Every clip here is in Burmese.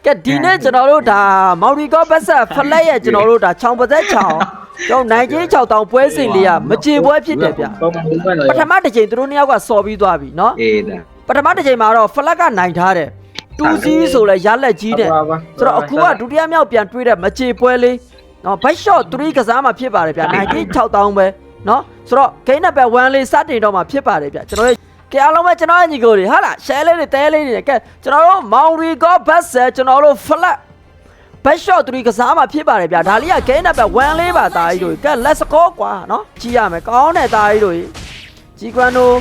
ကဲဒီနေ့ကျွန်တော်တို့ဒါမော်ရီကောဘတ်ဆက်ဖလက်ရဲ့ကျွန်တော်တို့ဒါချောင်းပါသက်ချောင်းကျွန်တော်နိုင်ကြီး6တောင်ပွဲစဉ်လေးကမကြေပွဲဖြစ်တယ်ဗျပထမတစ်ချိန်သူတို့နှစ်ယောက်ကစော်ပြီးသွားပြီเนาะအေးဒါပထမတစ်ချိန်မှာတော့ဖလက်ကနိုင်ထားတယ်2စီးဆိုလဲရလက်ကြီးတယ်ဆိုတော့အခုကဒုတိယမြောက်ပြန်တွေးတဲ့မကြေပွဲလေးเนาะဘတ်ရှော့3ကစားမှဖြစ်ပါတယ်ဗျနိုင်ကြီး6တောင်ပဲเนาะဆိုတော့ဂိမ်းနံပါတ်1လေးစတင်တော့မှဖြစ်ပါတယ်ဗျကျွန်တော်ကဲအားလုံးပဲကျွန်တော်ရဲ့ညီကိုတွေဟာလား share လေးတွေတဲလေးတွေကဲကျွန်တော်တို့မောင်ရီကောဘတ်ဆက်ကျွန်တော်တို့ flat ဘတ်ရှော့3ကစားမှဖြစ်ပါတယ်ဗျဒါလေးကဂိမ်းနံပါတ်1လေးပါတာကြီးတို့ကဲ let's go ကွာเนาะကြည့်ရမယ်ကောင်းတဲ့တာကြီးတို့ကြီးကွမ်တို့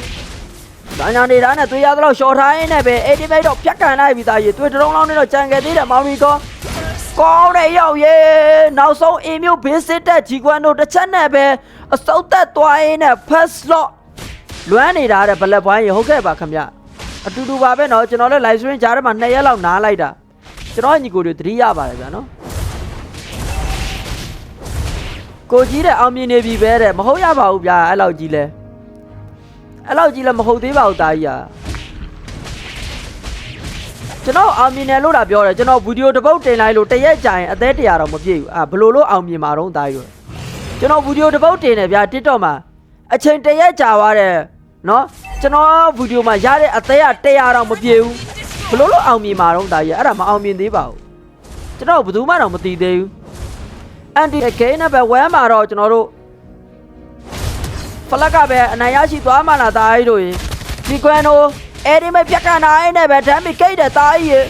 ဒါညာနေတာနဲ့သွေးရသလောက်ရှော့ထားရင်းနဲ့ပဲ88တော့ပြတ်ကန်လိုက်ပြီသားကြီးသွေးတလုံးလုံးနဲ့တော့ကြံခဲ့သေးတယ်မောင်ရီကောကောင်းတဲ့ရောက်ရေနောက်ဆုံးအင်မျိုးဘေးစစ်တဲ့ကြီးကွမ်တို့တစ်ချက်နဲ့ပဲအစုပ်သက်သွားရင်းနဲ့ first slotလွမ်းနေတာတဲ့ဘလက်ပွိုင်းရေဟုတ်ကဲ့ပါခင်ဗျအတူတူပါပဲเนาะကျွန်တော်လည်း live stream ကြားထဲမှာ2ရက်လောက်နားလိုက်တာကျွန်တော်ညီကိုတွေသတိရပါတယ်ဗျာเนาะကိုကြီးတဲ့အောင်မြင်နေပြီပဲတဲ့မဟုတ်ရပါဘူးဗျာအဲ့လောက်ကြီးလဲမဟုတ်သေးပါဘူးတာကြီးอ่ะကျွန်တော်အောင်မြင်တယ်လို့တာပြောတယ်ကျွန်တော်ဗီဒီယိုတစ်ပုတ်တင်လိုက်လို့တရက်ကြာရင်အသက်100တော့မပြည့်ဘူးဘလို့လို့အောင်မြင်မှာတော့တာကြီးကျွန်တော်ဗီဒီယိုတစ်ပုတ်တင်တယ်ဗျာ TikTok မှာအချိန်တရက်ကြာသွားတယ်နော်ကျွန်တော်ဗီဒီယိုမှာရတဲ့အသေးက100တော့မပြေဘူးဘလို့လို့အောင်မြင်မှာတော့တာကြီးအဲ့ဒါမအောင်မြင်သေးပါဘူးကျွန်တော်ဘယ်သူမှတော့မသိသေးဘူးအန်တီဂိမ်းနံပါတ်1မှာတော့ကျွန်တော်တို့ဖလက်ကပဲအနိုင်ရရှိသွားမှလားတာကြီးတို့ဒီကွမ်တို့အဲ့ဒီမဲ့ပြက်ကန်နိုင်နဲ့ပဲဒမ်းမီကိတ်တဲ့တာကြီး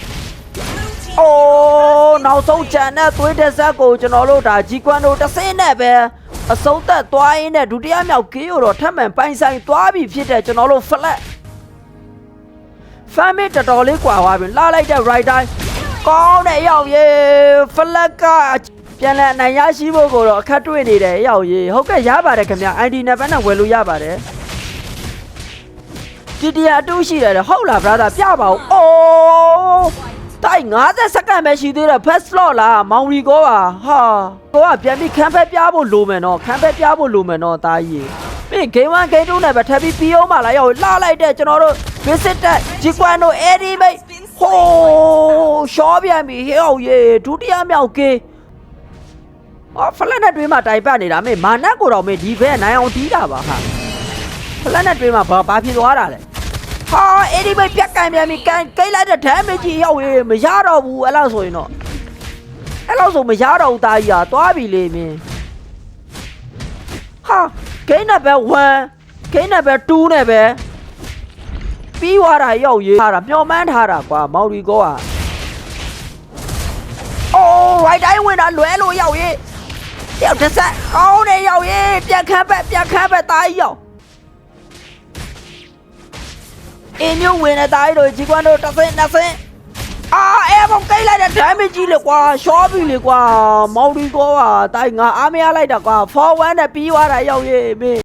အိုးနောက်ဆုံးချန်တဲ့သွေးတဲ့ဇက်ကိုကျွန်တော်တို့ဒါဂျီကွမ်တို့တစ်စင်းနဲ့ပဲအစုံသက်သွားရင်းနဲ့ဒုတိယမြောက်ကေးကိုတော့ထပ်မံပိုင်ဆိုင်သွားပြီဖြစ်တဲ့ကျွန်တော်တို့ flat family တော်တော်လေးကွာသွားပြီလာလိုက်တဲ့ right time ကောင်းတဲ့ရောက်ရေ flat ကပြန်လဲအနိုင်ရရှိဖို့ကိုတော့အခက်တွေ့နေတယ်ရောက်ရေဟုတ်ကဲ့ရပါတယ်ခင်ဗျ ID နံပါတ်နဲ့ဝယ်လို့ရပါတယ်ဒီတရားအတူရှိတယ်ဟုတ်လား brother ပြပါဦးအိုးတိုက်50စက္ကန့်ပဲရှိသေးတယ် first slot လားမောင်ရီကောပါဟာကိုကပြန်ပြီးခံဖက်ပြဖို့လိုမယ်နော်တားကြီးပြီး game 1 game 2နဲ့ပဲထပ်ပြီးပြီးအောင်ပါလားရောက်လာလိုက်တဲ့ကျွန်တော်တို့ visit တဲ့ဂျီကွမ်တို့ eddy မိတ်ဟိုးရှော့ပြန်ပြီဟေ့အောင်ရေဒုတိယမြောက်ကေးဖလက်နဲ့တွင်းမှာတိုင်ပတ်နေတာမေမာနက်ကိုတော့မေဒီဘက်နိုင်အောင်တီးတာပါဟာဖလက်နဲ့တွင်းမှာဘာဖြစ်သွားတာလဲဟာအဲ့ဒီမိတ်ပြက်ကန်ပြန်ပြီကိတ်လိုက်တဲ့ damage ကြီးရောက်ရေမရတော့ဘူးအဲ့လောက်ဆိုရင်တော့အဲ့လောက်ဆိုမရတော့ဘူးတာကြီးဟာသွားပြီလေမင်းဟာဂိမ်းနံပါတ်1ဂိမ်းနံပါတ်2နဲ့ပဲပြီးသွားတာရောက်ရေထားတာမျောမှန်းထားတာကွာမော်ရီကောဟာအိုး right တိုင်းဝင်တာလွဲလို့ရောက်ရေရောက်တစ်ဆက်ကောင်းတယ်ရောက်ရေပြန်ခမ်းပဲတာကြီးရောက်အင်းမျိုးဝင်တဲ့တာကြီးတို့ဂျီကွမ်တို့တစ်ဆင့်အဲ့ဘောကိတ်လိုက်တဲ့ damage ကြီးလေကွာရှော့ပြီလေကွာမော်ရီကောဟာတာကြီးငါအားမရလိုက်တာကွာ 4-1 နဲ့ပြီးသွားတာရောက်ရေမင်း